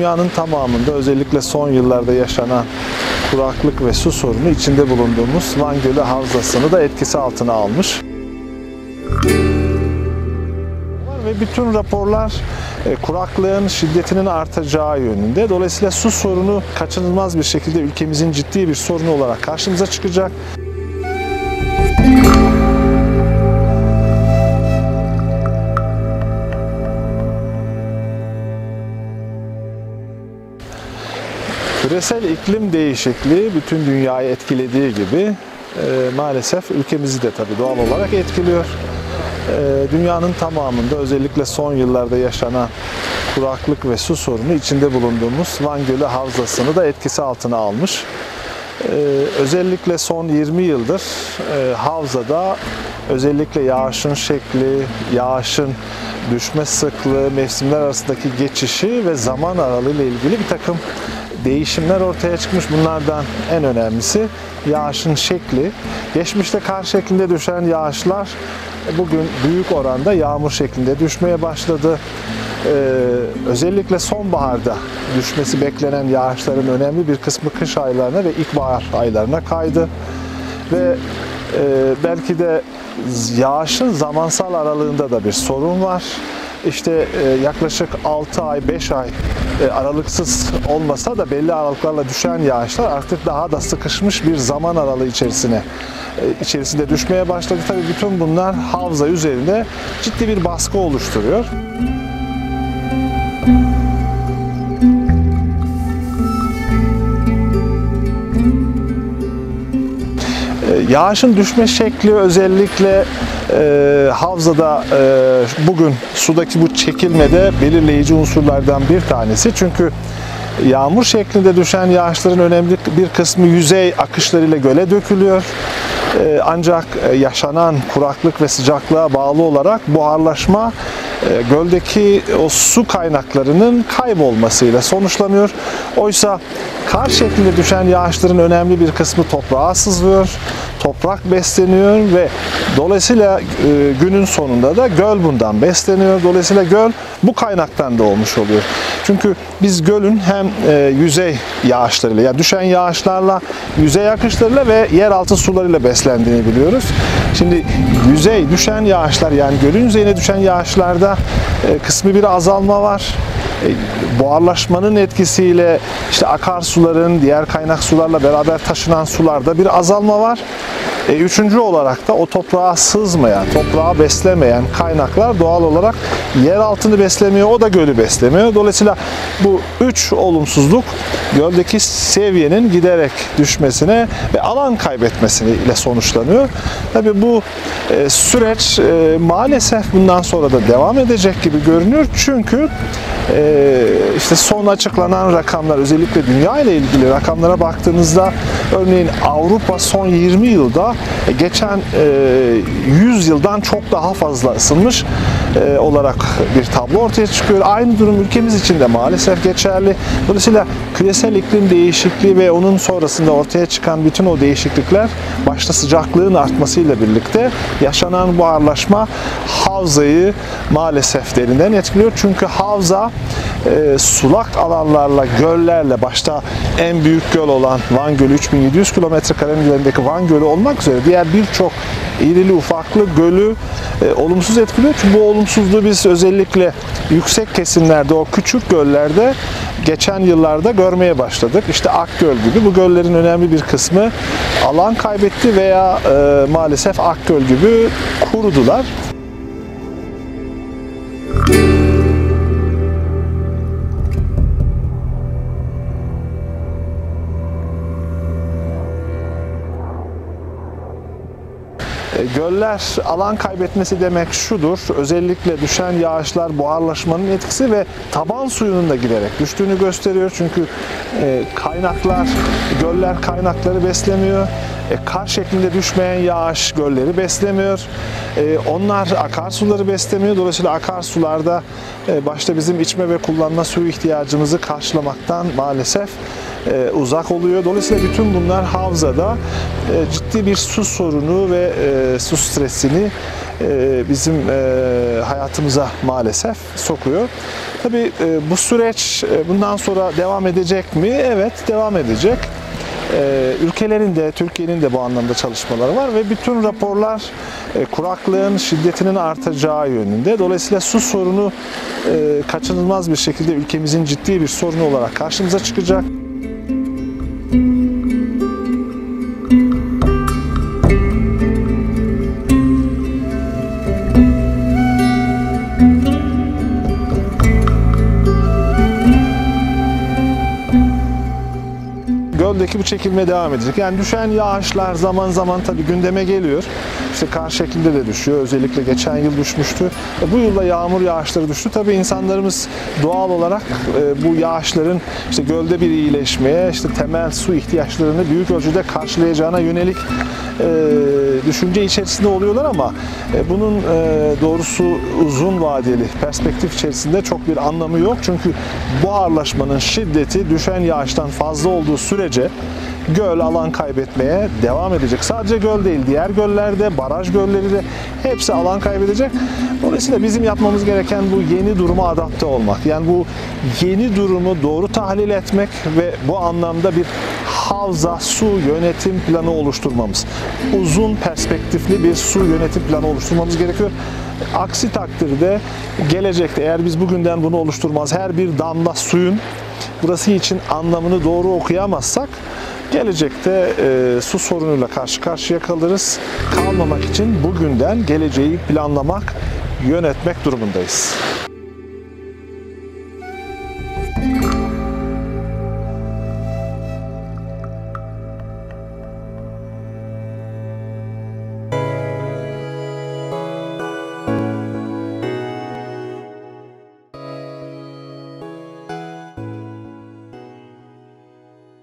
Dünyanın tamamında özellikle son yıllarda yaşanan kuraklık ve su sorunu içinde bulunduğumuz Van Gölü Havzası'nı da etkisi altına almış. Ve bütün raporlar kuraklığın şiddetinin artacağı yönünde. Dolayısıyla su sorunu kaçınılmaz bir şekilde ülkemizin ciddi bir sorunu olarak karşımıza çıkacak. Küresel iklim değişikliği bütün dünyayı etkilediği gibi maalesef ülkemizi de tabii doğal olarak etkiliyor. Dünyanın tamamında özellikle son yıllarda yaşanan kuraklık ve su sorunu içinde bulunduğumuz Van Gölü Havzası'nı da etkisi altına almış. Özellikle son 20 yıldır havzada özellikle yağışın şekli, yağışın düşme sıklığı, mevsimler arasındaki geçişi ve zaman aralığı ile ilgili bir takım değişimler ortaya çıkmış. Bunlardan en önemlisi yağışın şekli. Geçmişte kar şeklinde düşen yağışlar bugün büyük oranda yağmur şeklinde düşmeye başladı. Özellikle sonbaharda düşmesi beklenen yağışların önemli bir kısmı kış aylarına ve ilkbahar aylarına kaydı. Ve belki de yağışın zamansal aralığında da bir sorun var. İşte yaklaşık 6 ay, 5 ay aralıksız olmasa da belli aralıklarla düşen yağışlar artık daha da sıkışmış bir zaman aralığı içerisinde düşmeye başladı. Tabii bütün bunlar havza üzerinde ciddi bir baskı oluşturuyor. Yağışın düşme şekli özellikle havzada bugün sudaki bu çekilmede belirleyici unsurlardan bir tanesi. Çünkü yağmur şeklinde düşen yağışların önemli bir kısmı yüzey akışlarıyla göle dökülüyor. Ancak yaşanan kuraklık ve sıcaklığa bağlı olarak buharlaşma göldeki o su kaynaklarının kaybolmasıyla sonuçlanıyor. Oysa kar şeklinde düşen yağışların önemli bir kısmı toprağa sızlıyor, toprak besleniyor ve dolayısıyla günün sonunda da göl bundan besleniyor. Dolayısıyla göl bu kaynaktan doğmuş oluyor. Çünkü biz gölün hem yüzey yağışlarıyla, yani düşen yağışlarla, yüzey akışlarıyla ve yeraltı sularıyla beslendiğini biliyoruz. Şimdi yüzey düşen yağışlar, yani gölün yüzeyine düşen yağışlarda kısmi bir azalma var. Buharlaşmanın etkisiyle işte akarsuların diğer kaynak sularla beraber taşınan sularda bir azalma var. Üçüncü olarak da o toprağa sızmayan, toprağı beslemeyen kaynaklar doğal olarak yer altını beslemiyor, o da gölü beslemiyor. Dolayısıyla bu üç olumsuzluk göldeki seviyenin giderek düşmesine ve alan kaybetmesiyle sonuçlanıyor. Tabii bu süreç maalesef bundan sonra da devam edecek gibi görünüyor. Çünkü işte son açıklanan rakamlar, özellikle dünya ile ilgili rakamlara baktığınızda örneğin Avrupa son 20 yılda geçen 100 yıldan çok daha fazla ısınmış olarak bir tablo ortaya çıkıyor. Aynı durum ülkemiz için de maalesef geçerli. Dolayısıyla küresel iklim değişikliği ve onun sonrasında ortaya çıkan bütün o değişiklikler başta sıcaklığın artmasıyla birlikte yaşanan buharlaşma havzayı maalesef derinden etkiliyor. Çünkü havza sulak alanlarla, göllerle, başta en büyük göl olan Van Gölü 3700 kilometrekarenin üzerindeki Van Gölü olmak üzere diğer birçok irili ufaklı gölü olumsuz etkiliyor. Çünkü bu olumsuzluğu biz özellikle yüksek kesimlerde, o küçük göllerde geçen yıllarda görmeye başladık. İşte Akgöl gibi bu göllerin önemli bir kısmı alan kaybetti veya maalesef Akgöl gibi kurudular. Göller alan kaybetmesi demek şudur: özellikle düşen yağışlar buharlaşmanın etkisi ve taban suyunun da giderek düştüğünü gösteriyor. Çünkü kaynaklar, göller kaynakları beslemiyor. Kar şeklinde düşmeyen yağış gölleri beslemiyor. Onlar akarsuları beslemiyor. Dolayısıyla akarsularda başta bizim içme ve kullanma suyu ihtiyacımızı karşılamaktan maalesef uzak oluyor. Dolayısıyla bütün bunlar havzada ciddi bir su sorunu ve su stresini bizim hayatımıza maalesef sokuyor. Tabii bu süreç bundan sonra devam edecek mi? Evet, devam edecek. Ülkelerin de, Türkiye'nin de bu anlamda çalışmaları var ve bütün raporlar kuraklığın şiddetinin artacağı yönünde. Dolayısıyla su sorunu kaçınılmaz bir şekilde ülkemizin ciddi bir sorunu olarak karşımıza çıkacak. Göldeki bu çekilme devam edecek. Yani düşen yağışlar zaman zaman tabii gündeme geliyor. İşte kar şeklinde de düşüyor. Özellikle geçen yıl düşmüştü. Bu yılda yağmur yağışları düştü. Tabii insanlarımız doğal olarak bu yağışların işte gölde bir iyileşmeye, işte temel su ihtiyaçlarını büyük ölçüde karşılayacağına yönelik düşünce içerisinde oluyorlar ama bunun doğrusu uzun vadeli perspektif içerisinde çok bir anlamı yok. Çünkü buharlaşmanın şiddeti düşen yağıştan fazla olduğu sürece göl alan kaybetmeye devam edecek. Sadece göl değil, diğer göllerde, baraj gölleri de hepsi alan kaybedecek. Dolayısıyla bizim yapmamız gereken bu yeni duruma adapte olmak. Yani bu yeni durumu doğru tahlil etmek ve bu anlamda bir havza su yönetim planı oluşturmamız. Uzun perspektifli bir su yönetim planı oluşturmamız gerekiyor. Aksi takdirde gelecekte eğer biz bugünden bunu oluşturmaz, her bir damla suyun burası için anlamını doğru okuyamazsak gelecekte su sorunuyla karşı karşıya kalırız. Kalmamak için bugünden geleceği planlamak, yönetmek durumundayız.